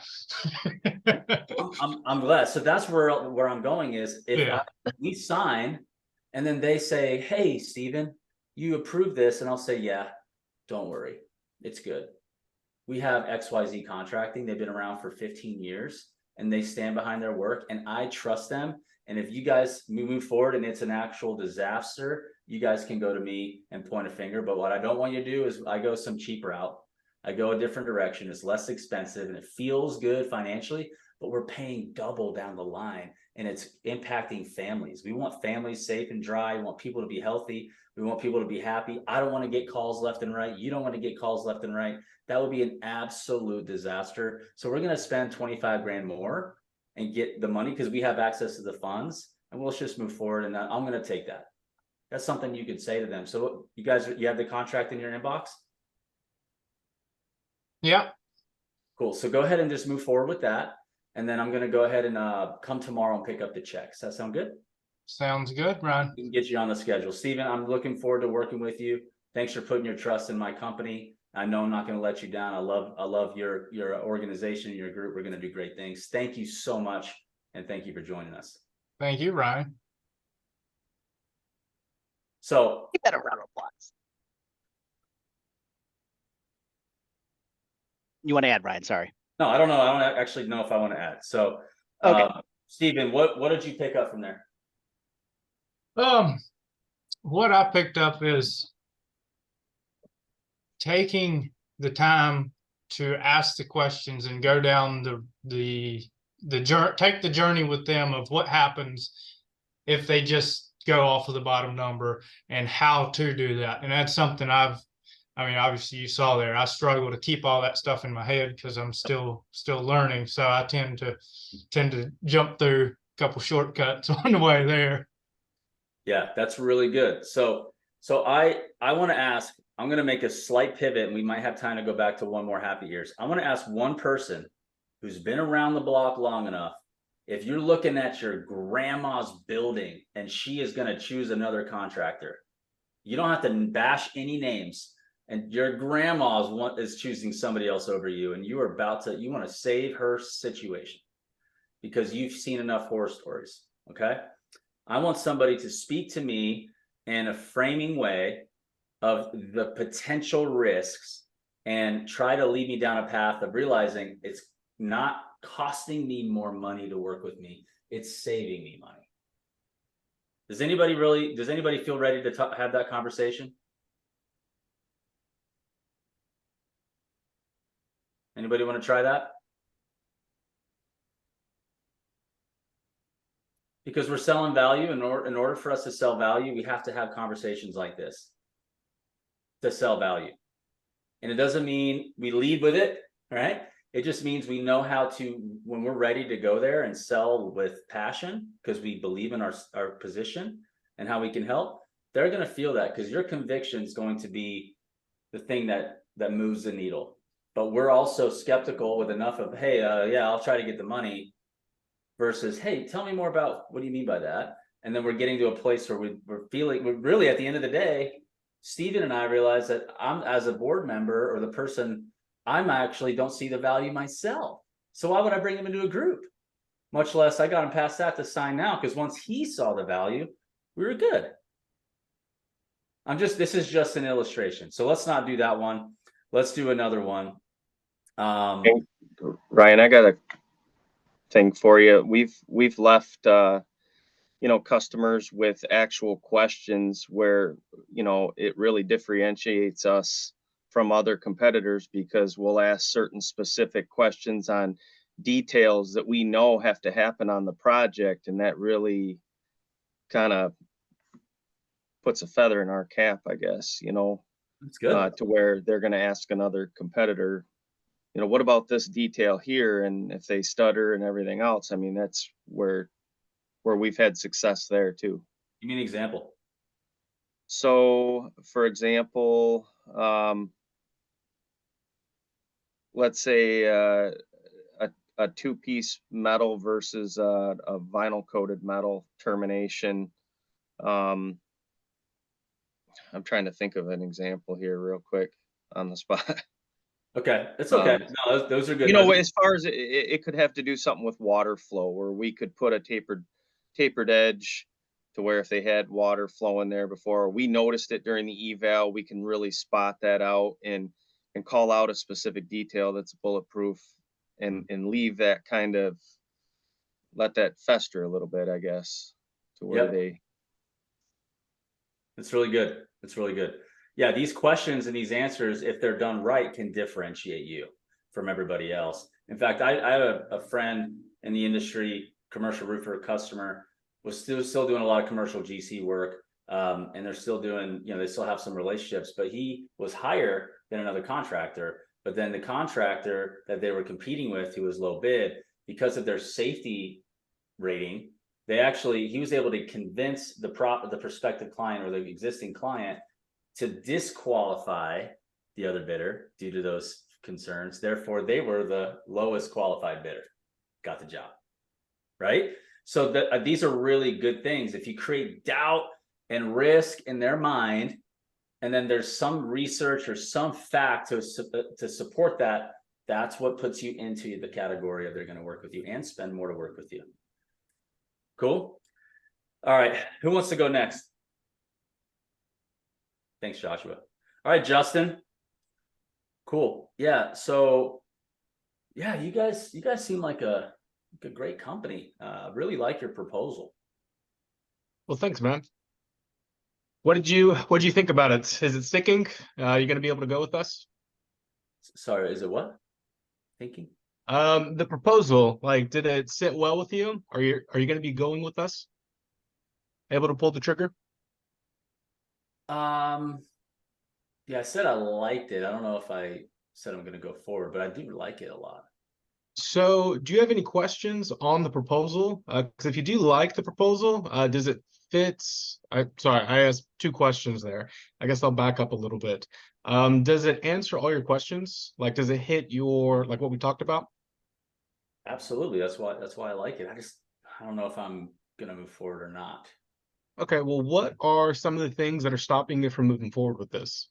I'm glad. So that's where I'm going is if we sign and then they say, hey, Stephen, you approve this. And I'll say, yeah, don't worry. It's good. We have XYZ Contracting. They've been around for 15 years and they stand behind their work and I trust them. And if you guys move forward and it's an actual disaster, you guys can go to me and point a finger. But what I don't want you to do is I go some cheap route. I go a different direction. It's less expensive and it feels good financially, but we're paying double down the line and it's impacting families. We want families safe and dry. We want people to be healthy. We want people to be happy. I don't want to get calls left and right. You don't want to get calls left and right. That would be an absolute disaster. So we're going to spend 25 grand more and get the money because we have access to the funds and we'll just move forward. And I'm going to take that. That's something you could say to them. So you guys, you have the contract in your inbox? Yeah. Cool. So go ahead and just move forward with that. And then I'm going to go ahead and come tomorrow and pick up the checks. That sound good? Sounds good, Ron. We can get you on the schedule. Stephen, I'm looking forward to working with you. Thanks for putting your trust in my company. I know I'm not going to let you down. I love your organization, your group. We're going to do great things. Thank you so much. And thank you for joining us. Thank you, Ryan. So give that a round of applause. You want to add, Ryan? Sorry. No, I don't know. I don't actually know if I want to add. So, okay. Stephen, what did you pick up from there? What I picked up is taking the time to ask the questions and go down the journey, take the journey with them of what happens if they just go off of the bottom number and how to do that. And that's something obviously you saw there, I struggle to keep all that stuff in my head because I'm still learning. So I tend to jump through a couple shortcuts on the way there. Yeah, that's really good. So I want to ask, I'm going to make a slight pivot and we might have time to go back to one more happy years. I want to ask one person who's been around the block long enough. If you're looking at your grandma's building and she is going to choose another contractor, you don't have to bash any names. And your grandma's is choosing somebody else over you, and you want to save her situation because you've seen enough horror stories. Okay. I want somebody to speak to me in a framing way of the potential risks and try to lead me down a path of realizing it's not costing me more money to work with me. It's saving me money. Does anybody feel ready to have that conversation? Anybody want to try that? Because we're selling value. In order for us to sell value, we have to have conversations like this to sell value. And it doesn't mean we lead with it, right? It just means we know how to, when we're ready to go there and sell with passion, because we believe in our position and how we can help, they're going to feel that because your conviction is going to be the thing that moves the needle. But we're also skeptical with enough of, hey, yeah, I'll try to get the money versus, hey, tell me more about what do you mean by that? And then we're getting to a place where we're really at the end of the day, Steven and I realized that I'm, as a board member or the person, I'm actually don't see the value myself. So why would I bring him into a group? Much less I got him past that to sign now, because once he saw the value, we were good. This is just an illustration. So let's not do that one. Let's do another one. Ryan, I got a thing for you. We've left customers with actual questions where it really differentiates us from other competitors, because we'll ask certain specific questions on details that we know have to happen on the project, and that really kind of puts a feather in our cap, I guess. That's good. To where they're going to ask another competitor, what about this detail here? And if they stutter and everything else, I mean, that's where we've had success there too. Give me an example. So, for example, let's say a two-piece metal versus a vinyl coated metal termination. I'm trying to think of an example here real quick on the spot. Okay, it's okay. No, those are good. As far as it could have to do something with water flow, or we could put a tapered edge to where if they had water flowing there before, we noticed it during the eval, we can really spot that out and call out a specific detail that's bulletproof, and leave that kind of, let that fester a little bit, I guess, to where It's really good. It's really good. Yeah, these questions and these answers, if they're done right, can differentiate you from everybody else. In fact, I have a friend in the industry, commercial roofer customer, was still doing a lot of commercial GC work, and they're still doing, they still have some relationships, but he was higher than another contractor. But then the contractor that they were competing with, who was low bid, because of their safety rating, he was able to convince the prospective client or the existing client to disqualify the other bidder due to those concerns. Therefore, they were the lowest qualified bidder, got the job, right? So these are really good things. If you create doubt and risk in their mind, and then there's some research or some fact to support that, that's what puts you into the category of they're going to work with you and spend more to work with you. Cool. All right. Who wants to go next? Thanks, Joshua. All right, Justin. Cool. Yeah. So yeah, you guys seem like a great company. Really like your proposal. Well, thanks, man. What did you think about it? Is it sticking? Are you going to be able to go with us? Sorry, is it what? Thinking? The proposal, did it sit well with you? Are you going to be going with us? Able to pull the trigger? Yeah, I said I liked it. I don't know if I said I'm going to go forward, but I do like it a lot. So do you have any questions on the proposal? Because if you do like the proposal, does it fit? Sorry, I asked two questions there. I guess I'll back up a little bit. Does it answer all your questions? Does it hit your, what we talked about? Absolutely. That's why I like it. I don't know if I'm going to move forward or not. Okay, well, what are some of the things that are stopping you from moving forward with this?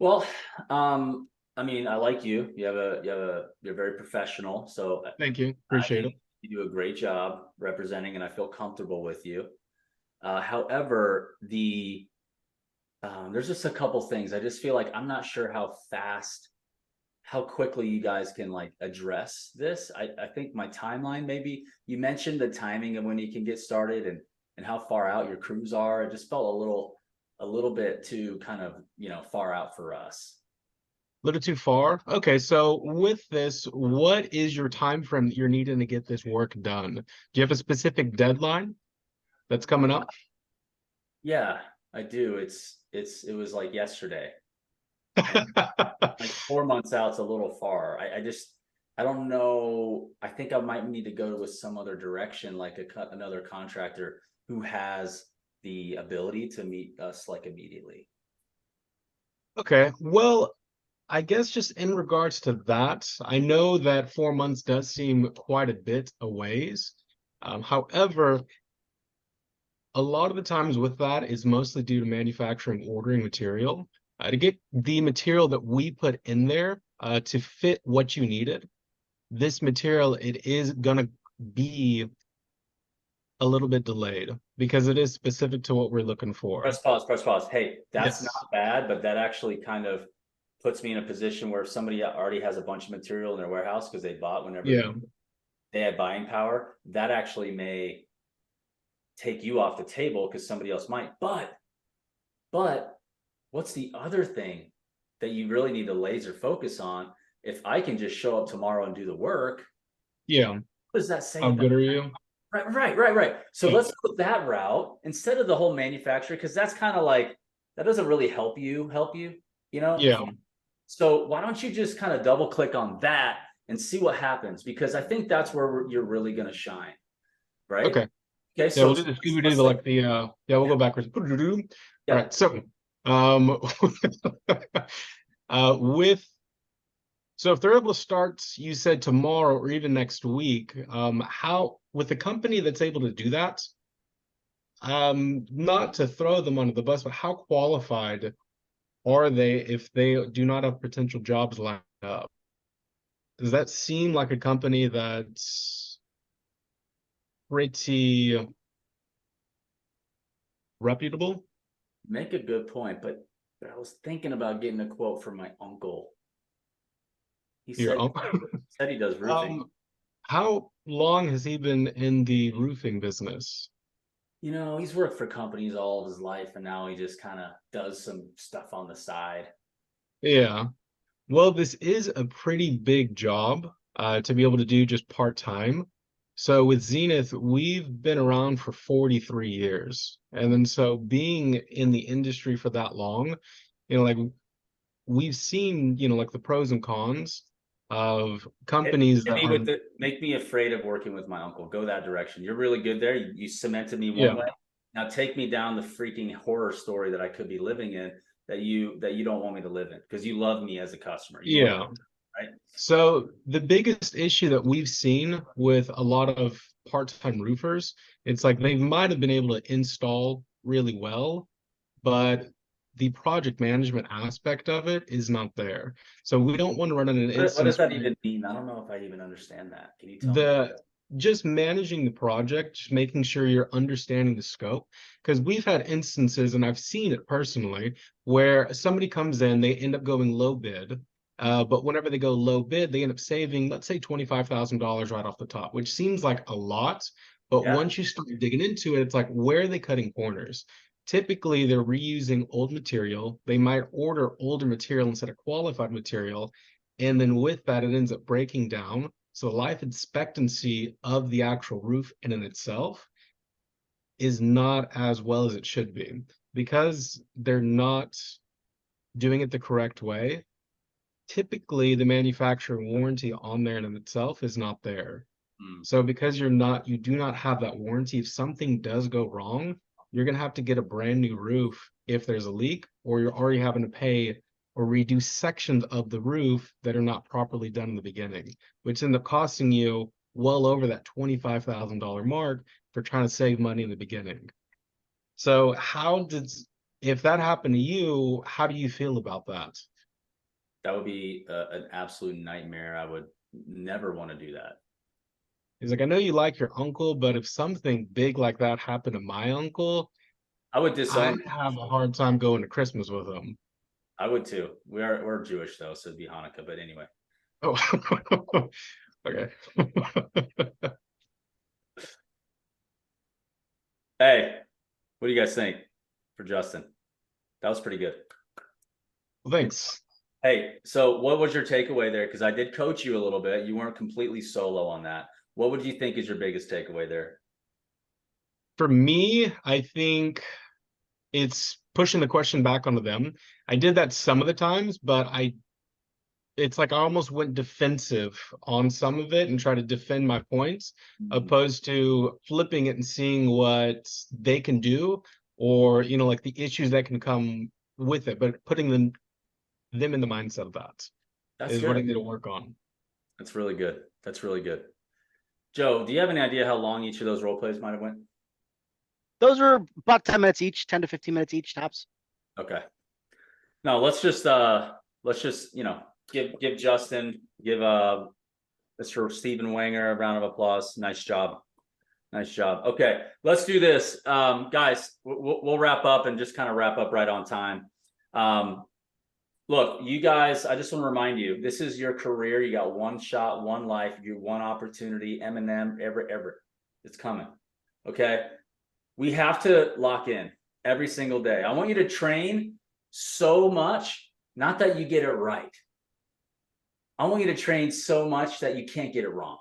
Well, I mean, I like you. You're very professional. So thank you. Appreciate it. You do a great job representing, and I feel comfortable with you. However, there's just a couple things. I just feel like I'm not sure how quickly you guys can address this. I think my timeline, maybe you mentioned the timing of when you can get started and how far out your crews are. It just felt a little bit too kind of, far out for us. A little too far. Okay, so with this, what is your time frame that you're needing to get this work done? Do you have a specific deadline that's coming up? Yeah, I do. It was like yesterday. 4 months out's a little far. I don't know. I think I might need to go with some other direction, another contractor who has the ability to meet us immediately. Okay, well, I guess just in regards to that, I know that 4 months does seem quite a bit a ways. However, a lot of the times with that is mostly due to manufacturing ordering material. To get the material that we put in there to fit what you needed, this material, it is gonna be a little bit delayed because it is specific to what we're looking for. Press pause, press pause. Hey, that's Yes. not bad, but that actually kind of puts me in a position where if somebody already has a bunch of material in their warehouse because they bought whenever Yeah. they had buying power, that actually may take you off the table because somebody else might. But what's the other thing that you really need to laser focus on? If I can just show up tomorrow and do the work, Yeah. what does that say How about good are you? Right. So Yeah. let's go that route instead of the whole manufacturer, because that's kind of like that doesn't really help you, you know? Yeah. So why don't you just kind of double click on that and see what happens? Because I think that's where you're really going to shine, right? Okay. Okay. Yeah, So we'll do the Scooby-Doo, like the yeah, we'll go backwards. All right. So with so if they're able to start, you said tomorrow or even next week, how with a company that's able to do that, not to throw them under the bus, but how qualified are they if they do not have potential jobs lined up? Does that seem like a company that's pretty reputable? Make a good point, but I was thinking about getting a quote from my uncle. He said, said he does roofing. How long has he been in the roofing business? You know, he's worked for companies all of his life, and now he just kind of does some stuff on the side. Yeah. Well, this is a pretty big job to be able to do just part-time. So with Zenith, we've been around for 43 years. And then so being in the industry for that long, like we've seen, like the pros and cons of companies that are Make me afraid of working with my uncle. Go that direction. You're really good there. You cemented me one Yeah. way. Now take me down the freaking horror story that I could be living in that you don't want me to live in because you love me as a customer. You Yeah. love me, right? So the biggest issue that we've seen with a lot of part-time roofers, it's like they might have been able to install really well, but the project management aspect of it is not there. So we don't want to run in an instance. What does that even mean? I don't know if I even understand that. Can you tell me? Just managing the project, just making sure you're understanding the scope. Because we've had instances, and I've seen it personally, where somebody comes in, they end up going low bid. But whenever they go low bid, they end up saving, let's say, $25,000 right off the top, which seems like a lot. But once you start digging into it, it's like, where are they cutting corners? Typically, they're reusing old material. They might order older material instead of qualified material. And then with that, it ends up breaking down. So the life expectancy of the actual roof in and itself is not as well as it should be because they're not doing it the correct way. Typically, the manufacturer warranty on there in and itself is not there. So because you do not have that warranty, if something does go wrong, you're going to have to get a brand new roof if there's a leak, or you're already having to pay or redo sections of the roof that are not properly done in the beginning, which end up costing you well over that $25,000 mark for trying to save money in the beginning. So if that happened to you, how do you feel about that? That would be an absolute nightmare. I would never want to do that. He's like, I know you like your uncle, but if something big like that happened to my uncle, I would disown. I'd have a hard time going to Christmas with him. I would too. We're Jewish though, so it'd be Hanukkah. But anyway. Oh, okay. Hey, what do you guys think for Justin? That was pretty good. Well, thanks. Hey, so what was your takeaway there? Because I did coach you a little bit. You weren't completely solo on that. What would you think is your biggest takeaway there? For me, I think it's pushing the question back onto them. I did that some of the times, but it's like I almost went defensive on some of it and try to defend my points, opposed to flipping it and seeing what they can do, or like the issues that can come with it, but putting them in the mindset of that is what I need to work on. That's really good. That's really good. Joe, do you have any idea how long each of those role plays might have went? Those are about 10 minutes each, 10 to 15 minutes each tops. Okay. No, let's just give Justin, give Mr. Stephen Wanger a round of applause. Nice job. Nice job. Okay, let's do this. Guys, we'll wrap up and just kind of wrap up right on time. Look, you guys, I just want to remind you, this is your career. You got one shot, one life, you one opportunity, M&M, ever. It's coming. Okay. We have to lock in every single day. I want you to train so much, not that you get it right. I want you to train so much that you can't get it wrong.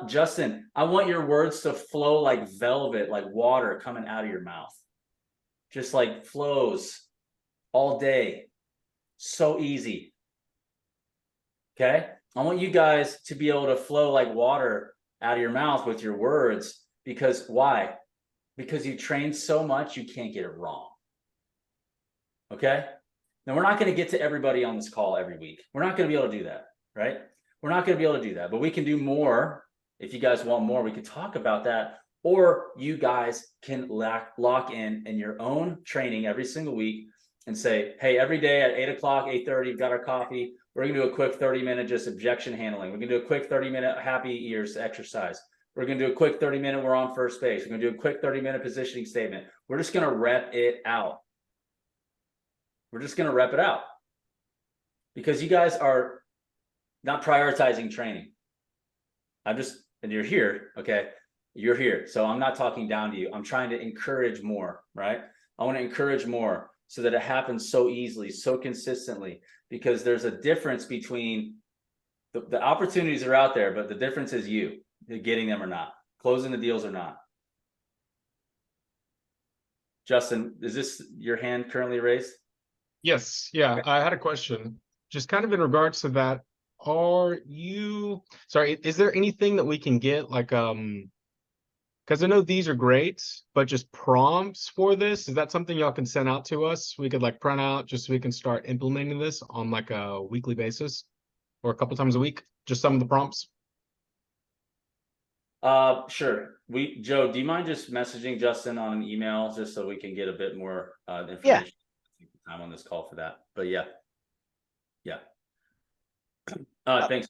Justin, I want your words to flow like velvet, like water coming out of your mouth. Just like flows all day. So easy. Okay? I want you guys to be able to flow like water out of your mouth with your words. Because why? Because you train so much, you can't get it wrong. Okay? Now, we're not going to get to everybody on this call every week. We're not going to be able to do that, right? We're not going to be able to do that, but we can do more. If you guys want more, we can talk about that. Or you guys can lock in your own training every single week and say, hey, every day at 8 o'clock, 8:30, we've got our coffee. We're going to do a quick 30-minute just objection handling. We're going to do a quick 30-minute happy ears exercise. We're going to do a quick 30-minute, we're on first base. We're going to do a quick 30-minute positioning statement. We're just going to rep it out. We're just going to rep it out. Because you guys are not prioritizing training. And you're here, okay? You're here. So I'm not talking down to you. I'm trying to encourage more, right? I want to encourage more so that it happens so easily, so consistently, because there's a difference between the opportunities are out there, but the difference is you getting them or not, closing the deals or not. Justin, is this your hand currently raised? Yes. Yeah. I had a question just kind of in regards to that. Is there anything that we can get like, because I know these are great, but just prompts for this, is that something y'all can send out to us? We could like print out just so we can start implementing this on like a weekly basis or a couple times a week, just some of the prompts. Sure. Joe, do you mind just messaging Justin on an email just so we can get a bit more information? Yeah. Time on this call for that. But yeah. Thanks.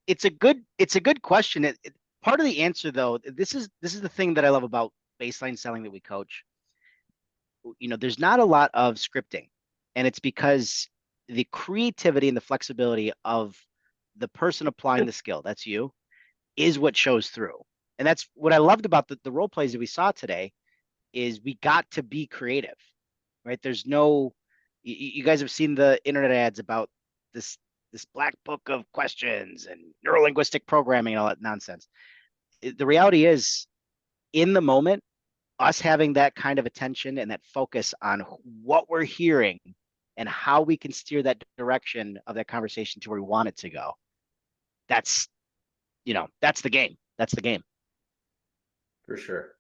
It's a good question. Part of the answer though, this is the thing that I love about baseline selling that we coach. There's not a lot of scripting, and it's because the creativity and the flexibility of the person applying the skill, that's you, is what shows through. And that's what I loved about the role plays that we saw today, is we got to be creative, right? There's no, you guys have seen the internet ads about this black book of questions and neurolinguistic programming and all that nonsense. The reality is, in the moment, us having that kind of attention and that focus on what we're hearing and how we can steer that direction of that conversation to where we want it to go. That's the game. That's the game. For sure.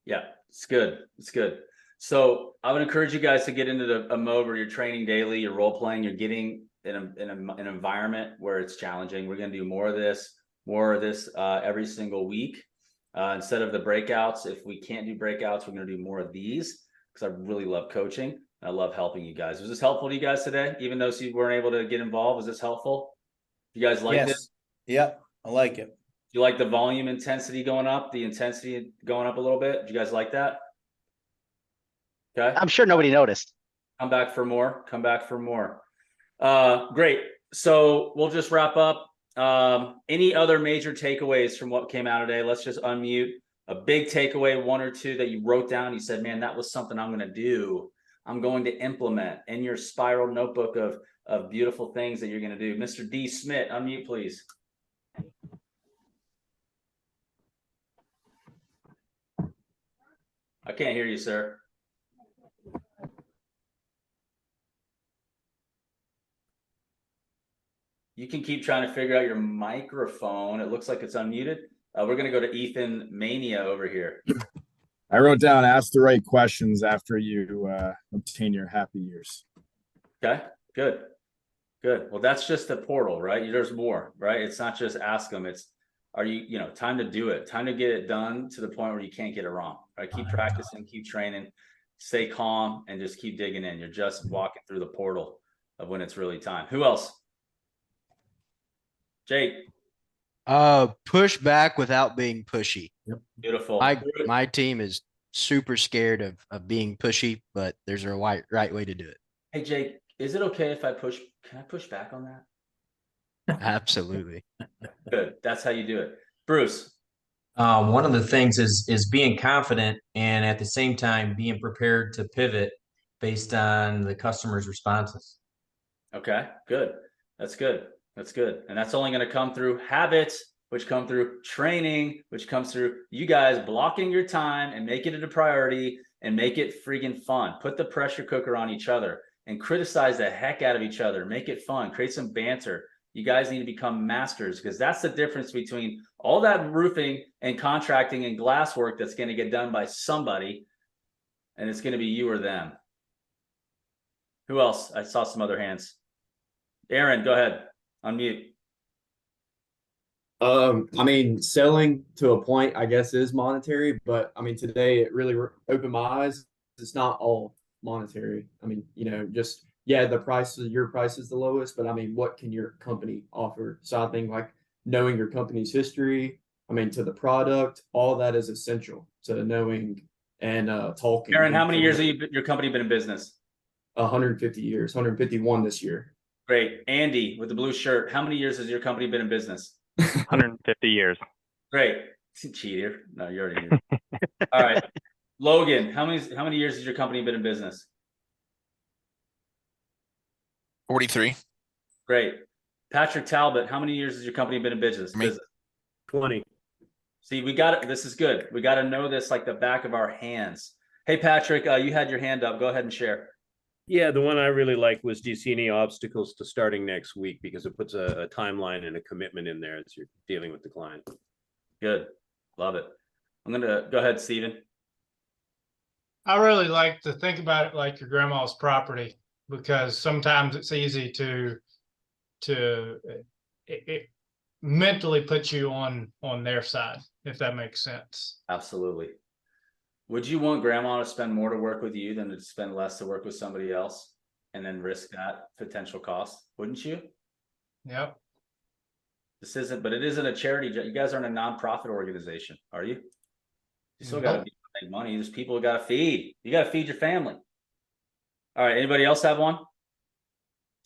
Yeah, it's good. It's good. So I would encourage you guys to get into a mode where you're training daily, you're role playing, you're getting in an environment where it's challenging. We're going to do more of this every single week. Instead of the breakouts, if we can't do breakouts, we're going to do more of these because I really love coaching. I love helping you guys. Was this helpful to you guys today? Even though you weren't able to get involved, was this helpful? You guys like this? Yep, I like it. You like the volume intensity going up, the intensity going up a little bit? Do you guys like that? Okay. I'm sure nobody noticed. Come back for more. Come back for more. Great. So we'll just wrap up. Any other major takeaways from what came out today? Let's just unmute. A big takeaway, one or two that you wrote down. You said, man, that was something I'm going to do. I'm going to implement in your spiral notebook of beautiful things that you're going to do. Mr. D. Smith, unmute, please. I can't hear you, sir. You can keep trying to figure out your microphone. It looks like it's unmuted. We're going to go to Ethan Mania over here. I wrote down, ask the right questions after you obtain your happy years. Okay, good. Good. Well, that's just the portal, right? There's more, right? It's not just ask them. It's are you know, time to do it, time to get it done to the point where you can't get it wrong. All right, keep practicing, keep training, stay calm, and just keep digging in. You're just walking through the portal of when it's really time. Who else? Jake. Push back without being pushy. Beautiful. My team is super scared of being pushy, but there's a right way to do it. Hey Jake, is it okay if I push? Can I push back on that? Absolutely. Good. That's how you do it. Bruce. One of the things is being confident and at the same time being prepared to pivot based on the customer's responses. Okay, good. That's good. That's good. And that's only going to come through habits, which come through training, which comes through you guys blocking your time and making it a priority and make it freaking fun. Put the pressure cooker on each other and criticize the heck out of each other. Make it fun. Create some banter. You guys need to become masters, because that's the difference between all that roofing and contracting and glass work that's going to get done by somebody, and it's going to be you or them. Who else? I saw some other hands. Aaron, go ahead. Unmute. I mean, selling to a point, I guess, is monetary, but I mean, today it really opened my eyes. It's not all monetary. I mean, you know, just, yeah, the price of your price is the lowest, but I mean, what can your company offer? So I think like knowing your company's history, I mean, to the product, all that is essential to knowing and talking. Aaron, how many years have your company been in business? 150 years, 151 this year. Great. Andy with the blue shirt, how many years has your company been in business? 150 years. Great. Cheater. No, you already knew. All right. Logan, how many years has your company been in business? 43. Great. Patrick Talbot, how many years has your company been in business? 20. See, we got it. This is good. We got to know this like the back of our hands. Hey, Patrick, you had your hand up. Go ahead and share. Yeah, the one I really like was, do you see any obstacles to starting next week? Because it puts a timeline and a commitment in there as you're dealing with the client. Good. Love it. I'm going to go ahead, Steven. I really like to think about it like your grandma's property, because sometimes it's easy to it mentally put you on their side, if that makes sense. Absolutely. Would you want grandma to spend more to work with you than to spend less to work with somebody else and then risk that potential cost? Wouldn't you? Yep. This isn't, but it isn't a charity. You guys aren't a nonprofit organization, are you? You still got to make money. There's people who got to feed. You got to feed your family. All right. Anybody else have one?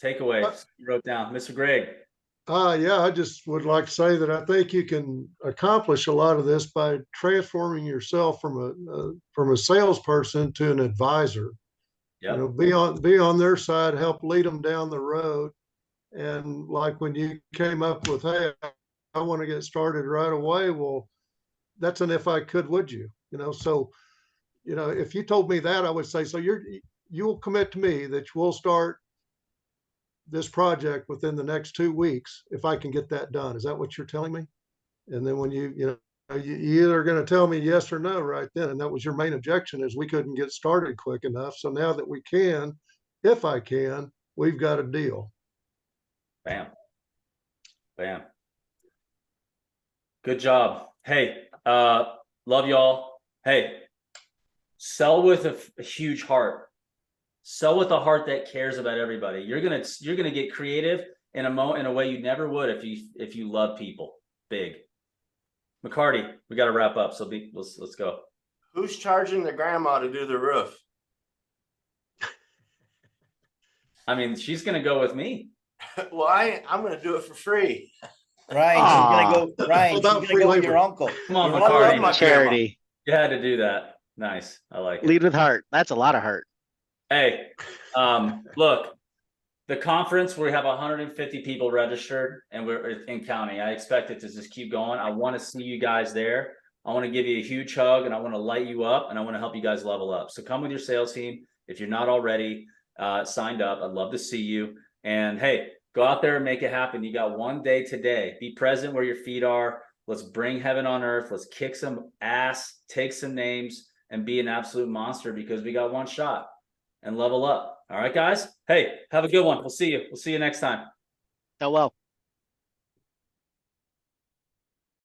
Takeaway. You wrote down. Mr. Greg. Yeah, I just would like to say that I think you can accomplish a lot of this by transforming yourself from a salesperson to an advisor. Yep. You know, be on their side, help lead them down the road. And like when you came up with, hey, I want to get started right away. Well, that's an if I could, would you? You know, so, you know, if you told me that, I would say, so you'll commit to me that we'll start this project within the next 2 weeks if I can get that done. Is that what you're telling me? And then when you either going to tell me yes or no right then, and that was your main objection, is we couldn't get started quick enough. So now that we can, if I can, we've got a deal. Bam. Bam. Good job. Hey, love y'all. Hey, sell with a huge heart. Sell with a heart that cares about everybody. You're gonna get creative in a way you never would if you love people big. McCarty, we got to wrap up. So let's go. Who's charging the grandma to do the roof? I mean, she's gonna go with me. Well, I'm gonna do it for free. Ryan, she's gonna go. Ryan, she's gonna go with your uncle. Come on, I love McCarty. my Charity. You had to do that. Nice. I like it. Lead with heart. That's a lot of heart. Hey, look, the conference, we have 150 people registered and we're in counting. I expect it to just keep going. I want to see you guys there. I want to give you a huge hug and I want to light you up and I want to help you guys level up. So come with your sales team. If you're not already signed up, I'd love to see you. And hey, go out there and make it happen. You got one day today. Be present where your feet are. Let's bring heaven on earth. Let's kick some ass, take some names, and be an absolute monster, because we got one shot. And level up. All right, guys. Hey, have a good one. We'll see you. We'll see you next time. Oh, well.